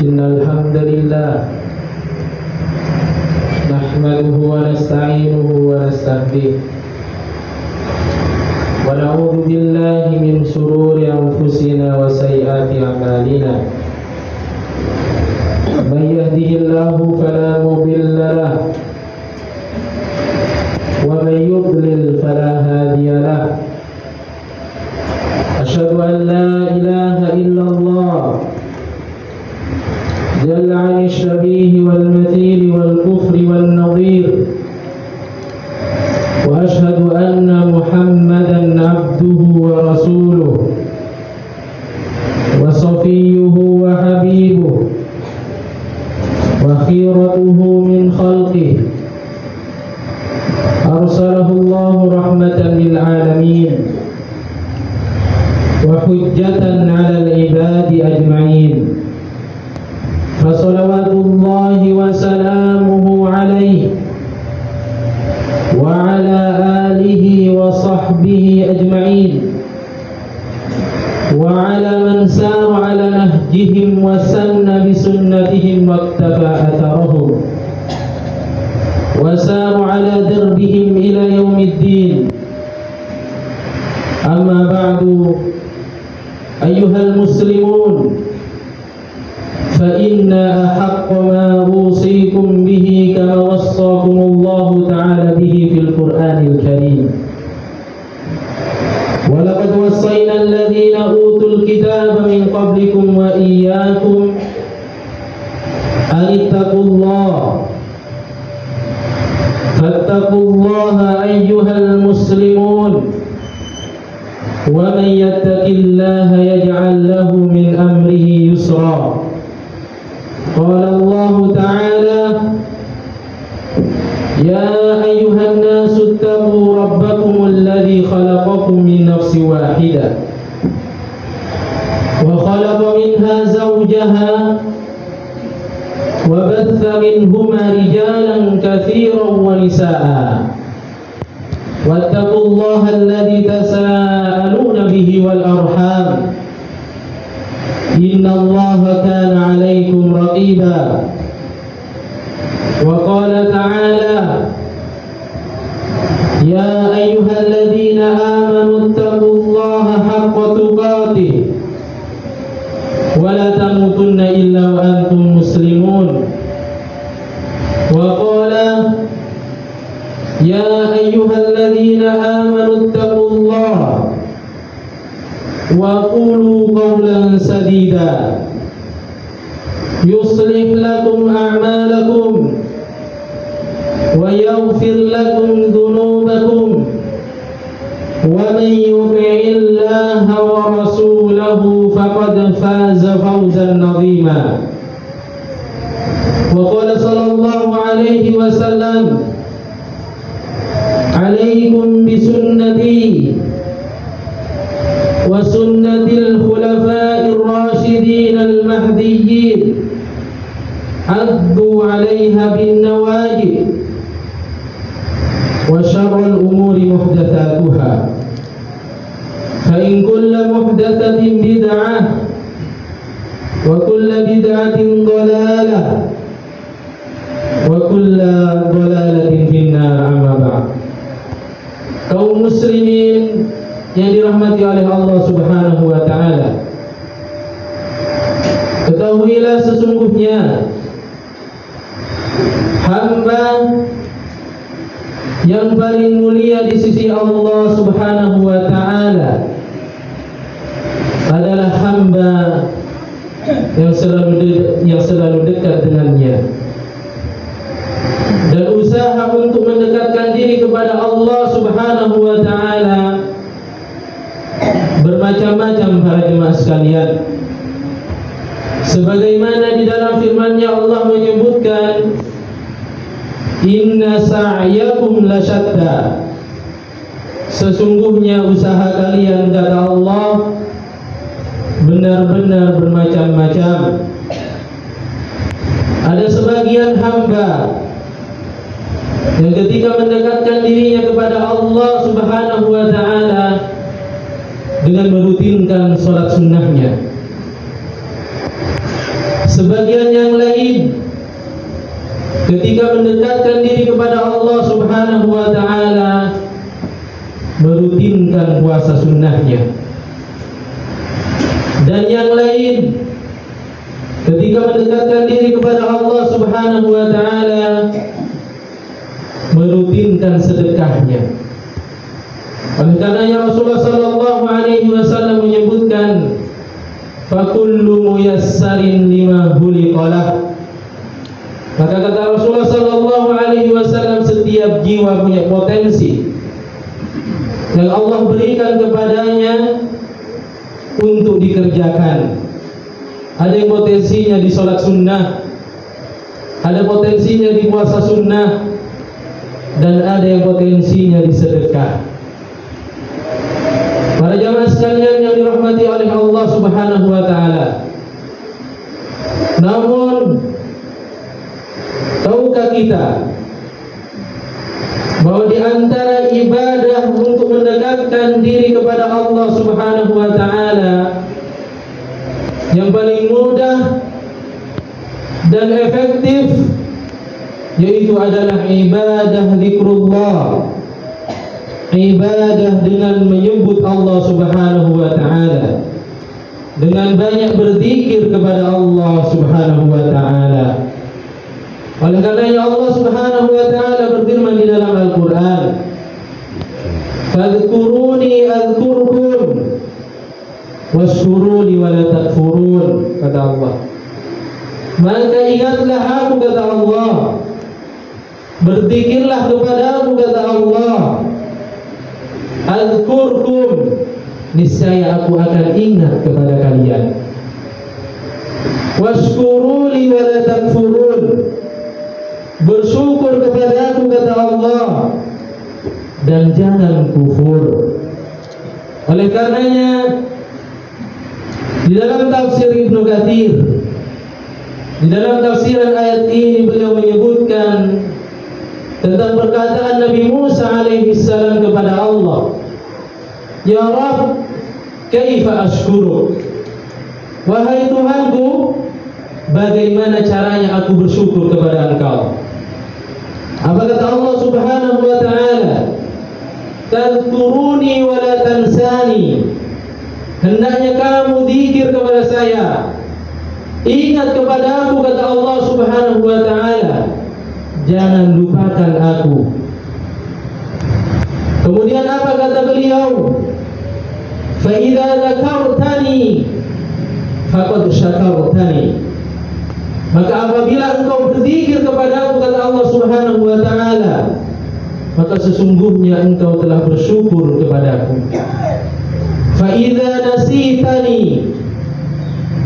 إن الحمد لله نحمده ونستعينه ونستهديه ونعوذ بالله من شرور أنفسنا وسيئات أعمالنا من يهده الله فلا مضل له ومن يضلل فلا هادي له أشهد أن لا إله إلا الله جل عن الشبيه والمثيل والكفر والنظير وأشهد أن محمدا عبده ورسوله وصفيه وحبيبه وخيرته من خلقه أرسله الله رحمة للعالمين وحجة على العباد أجمعين فصلوات الله وسلامه عليه وعلى آله وصحبه أجمعين وعلى من سار على نهجهم وسن بسنتهم واقتفى أثرهم وسار على دربهم إلى يوم الدين. أما بعد أيها المسلمون فإن أحق ما أوصيكم به كما وصاكم الله تعالى به في القرآن الكريم ولقد وصينا الذين أوتوا الكتاب من قبلكم وإياكم أن اتقوا الله فاتقوا الله أيها المسلمون ومن يتق الله يجعل له من أمره يسرا. قال الله تعالى يا أيها الناس اتقوا ربكم الذي خلقكم من نفس واحدة وخلق منها زوجها وبث منهما رجالا كثيرا ونساء واتقوا الله الذي تساءلون به والأرحام إن الله كان عليكم رقيبا. وقال تعالى يا أيها الذين آمنوا اتقوا الله حق تقاته ولا تموتن إلا وأنتم مسلمون. وقال يا أيها الذين آمنوا اتقوا الله وقولوا قولا سديدا يصلح لكم أعمالكم ويغفر لكم ذنوبكم ومن يطع الله ورسوله فقد فاز فوزا عظيما. وقال صلى الله عليه وسلم عليكم بسنتي وسنة الخلفاء الراشدين المهديين عضوا عليها بالنواجذ وشر الأمور محدثاتها فإن كل محدثة بدعة وكل بدعة ضلالة وكل ضلالة في النار. أما بعد. Kaum muslimin yang dirahmati oleh Allah Subhanahu wa taala, ketahuilah sesungguhnya hamba yang paling mulia di sisi Allah Subhanahu wa taala adalah hamba yang selalu dekat dengannya dan usaha untuk mendekatkan diri kepada Allah Subhanahu wa taala bermacam-macam para jemaah sekalian. Sebagaimana di dalam firman-Nya Allah menyebutkan inna sa'yakum lasyatta, sesungguhnya usaha kalian kata Allah benar-benar bermacam-macam. Ada sebagian hamba yang ketika mendekatkan dirinya kepada Allah Subhanahu wa taala dengan merutinkan sholat sunnahnya, Sebagian yang lain ketika mendekatkan diri kepada Allah Subhanahu wa ta'ala merutinkan puasa sunnahnya. Dan yang lain ketika mendekatkan diri kepada Allah Subhanahu wa ta'ala merutinkan sedekahnya. Oleh karenanya Rasulullah sallallahu alaihi wasallam menyebutkan fakullu muyassarin lima khuliqalah. Maka kata Rasulullah sallallahu alaihi wasallam, setiap jiwa punya potensi yang Allah berikan kepadanya untuk dikerjakan. Ada yang potensinya di sholat sunnah, ada potensinya di puasa sunnah, dan ada yang potensinya di sedekah. Para jamaah sekalian yang dirahmati oleh Allah Subhanahu wa ta'ala, namun tahukah kita bahwa di antara ibadah untuk mendekatkan diri kepada Allah Subhanahu wa ta'ala yang paling mudah dan efektif yaitu adalah ibadah zikrullah, ibadah dengan menyebut Allah Subhanahu wa ta'ala, dengan banyak berzikir kepada Allah Subhanahu wa ta'ala. Oleh karenanya Allah Subhanahu wa ta'ala berfirman di dalam Al-Quran, fadhkuruni adhkurkum washkuruni wa la takfurun, kata Allah. Maka ingatlah aku, kata Allah, berzikirlah kepada aku, kata Allah, adhkurkum, niscaya aku akan ingat kepada kalian, washkuruni wa la takfurun, bersyukur kepada aku, kata Allah, dan jangan kufur. Oleh karenanya di dalam tafsir Ibnu Katsir, di dalam tafsiran ayat ini beliau menyebutkan tentang perkataan Nabi Musa alaihi salam kepada Allah, ya Rabb, kaifa ashkuruk, wahai Tuhanku, bagaimana caranya aku bersyukur kepada Engkau? Apa kata Allah Subhanahu wa ta'ala? Tadhkuruni wa la tansani, hendaknya kamu zikir kepada saya, ingat kepada aku, kata Allah Subhanahu wa ta'ala, jangan lupakan aku. Kemudian apa kata beliau? Fa idza dzakartani faqad syakartani, maka apabila engkau berzikir kepada aku, kata Allah Subhanahu wa ta'ala, maka sesungguhnya engkau telah bersyukur kepadaku. Fa idza nasitani,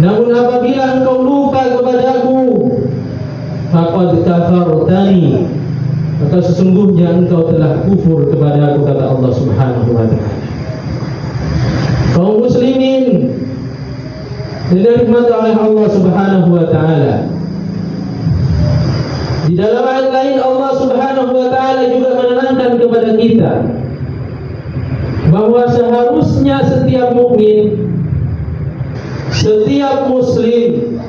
namun apabila engkau lupa kepadaku, faqad kafartani, maka sesungguhnya engkau telah kufur kepadaku, kata Allah Subhanahu wa ta'ala. Kaum muslimin dirahmati oleh Allah Subhanahu wa ta'ala, di dalam ayat lain Allah Subhanahu wa ta'ala juga menerangkan kepada kita bahwa seharusnya setiap mukmin, setiap muslim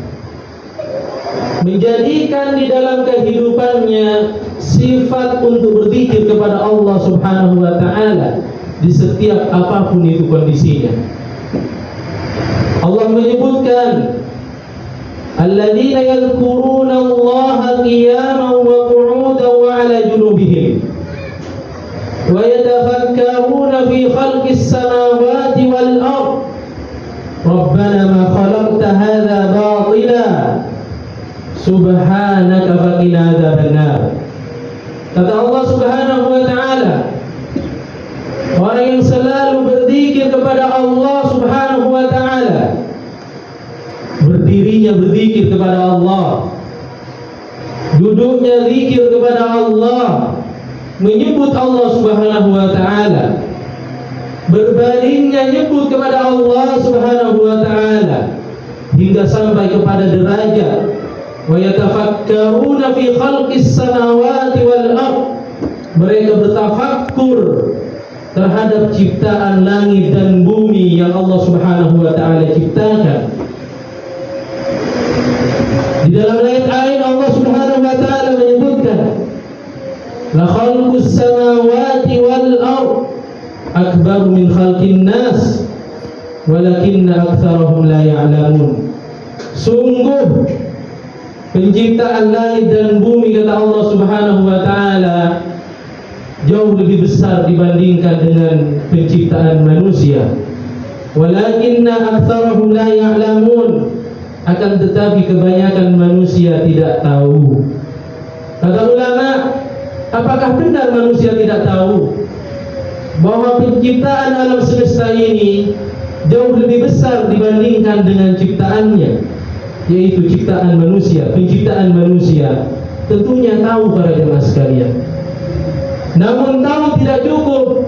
menjadikan di dalam kehidupannya sifat untuk berzikir kepada Allah Subhanahu wa ta'ala di setiap apapun itu kondisinya. Allah menyebutkan alladzina yadhkuruna Allaha qiyaman wa qu'udan wa 'ala junubihim wa yatafakkaruna fi khalqis samawati wal ard rabbana ma khalaqta hadza batila subhanaka faqina adzabannar. Kata Allah Subhanahu wa ta'ala, orang yang selalu berzikir kepada Allah Subhanahu wa ta'ala, berdirinya berzikir kepada Allah, duduknya zikir kepada Allah, menyebut Allah Subhanahu wa ta'ala, berbalingnya nyebut kepada Allah Subhanahu wa ta'ala, hingga sampai kepada derajat wa yatafakkaruna fi khalqis samawati wal ard, mereka bertafakkur terhadap ciptaan langit dan bumi yang Allah Subhanahu wa ta'ala ciptakan. Di dalam ayat lain Allah Subhanahu wa taala menyebutkan, la khalqus samawati wal ard akbar min khalqin nas walakinna aktsarahum la ya'lamun. Sungguh penciptaan langit dan bumi, kata Allah Subhanahu wa taala, jauh lebih besar dibandingkan dengan penciptaan manusia. Walakinna aktsarahum la ya'lamun, akan tetapi kebanyakan manusia tidak tahu. Kata ulama, apakah benar manusia tidak tahu bahwa penciptaan alam semesta ini jauh lebih besar dibandingkan dengan ciptaannya, yaitu ciptaan manusia, penciptaan manusia? Tentunya tahu para jemaah sekalian. Namun tahu tidak cukup,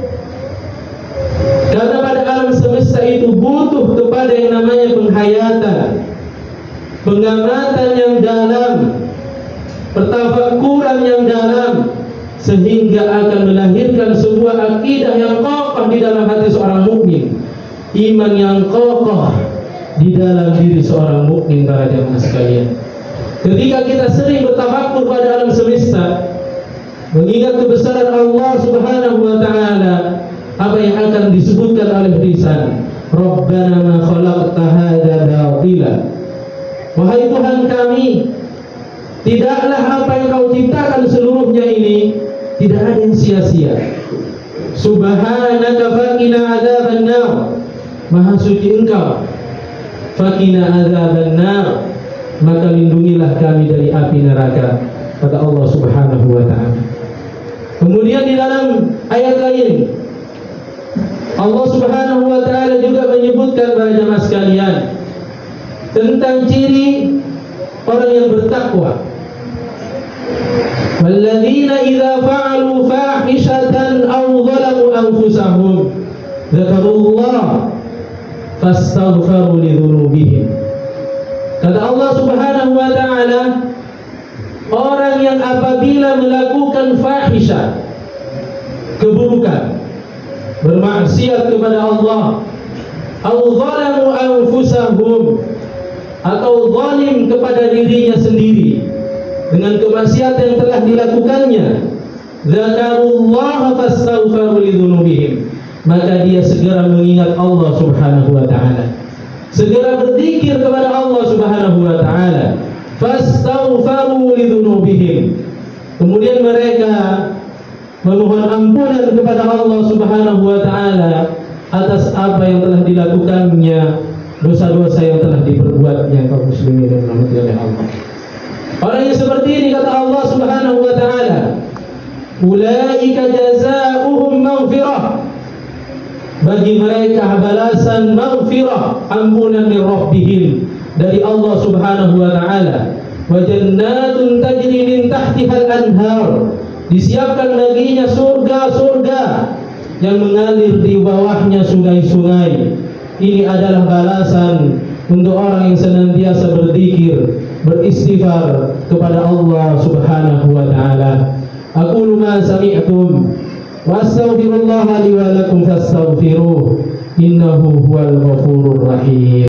karena pada alam semesta itu butuh kepada yang namanya penghayatan, pengamatan yang dalam, pertafakuran yang dalam, sehingga akan melahirkan sebuah akidah yang kokoh di dalam hati seorang mukmin, iman yang kokoh di dalam diri seorang mukmin. Para jemaah sekalian, ketika kita sering bertafakur pada alam semesta, mengingat kebesaran Allah Subhanahu wa taala, apa yang akan disebutkan oleh lisan, Rabbana ma khalaqta hadza batila. Wahai Tuhan kami, tidaklah apa yang Kau ciptakan seluruhnya ini tidak ada yang sia-sia. Subhanaka faqina adzaban nar, Maha suci Engkau, faqina adzaban nar, maka lindungilah kami dari api neraka, kata Allah Subhanahu wa taala. Kemudian di dalam ayat lain Allah Subhanahu wa taala juga menyebutkan para jemaah sekalian tentang ciri orang yang bertakwa. Walladzina idza fa'alu fahishatan aw zalamu anfusahum dzakarullah fastaghfaru lidzunubihim. Kata Allah Subhanahu wa taala, orang yang apabila melakukan fahisyah, keburukan, bermaksiat kepada Allah, au zalamu anfusahum, atau zalim kepada dirinya sendiri dengan kemaksiatan yang telah dilakukannya, dzakarullaha fastaghfaru lidzunubihim, maka dia segera mengingat Allah Subhanahu wa taala, segera berzikir kepada Allah Subhanahu wa taala, fastaghfaru lidzunubihim, kemudian mereka memohon ampunan kepada Allah Subhanahu wa taala atas apa yang telah dilakukannya, dosa-dosa yang telah diperbuatnya. Kaum muslimin yang dirahmati oleh Allah, orang yang seperti ini, kata Allah Subhanahu wa taala, ulaika jazaohum maghfirah, bagi mereka balasan maghfirah, ampunan min rabbihim, dari Allah Subhanahu wa taala, wa jannatun tajri min tahtihal anhar, disiapkan baginya surga-surga yang mengalir di bawahnya sungai-sungai. Ini adalah balasan untuk orang yang senantiasa berzikir, beristighfar kepada Allah Subhanahu wa taala. Aqulu ma sami'tum wa astaghfirullah li wa lakum fastaghfiruh, innahu huwal ghafurur rahim.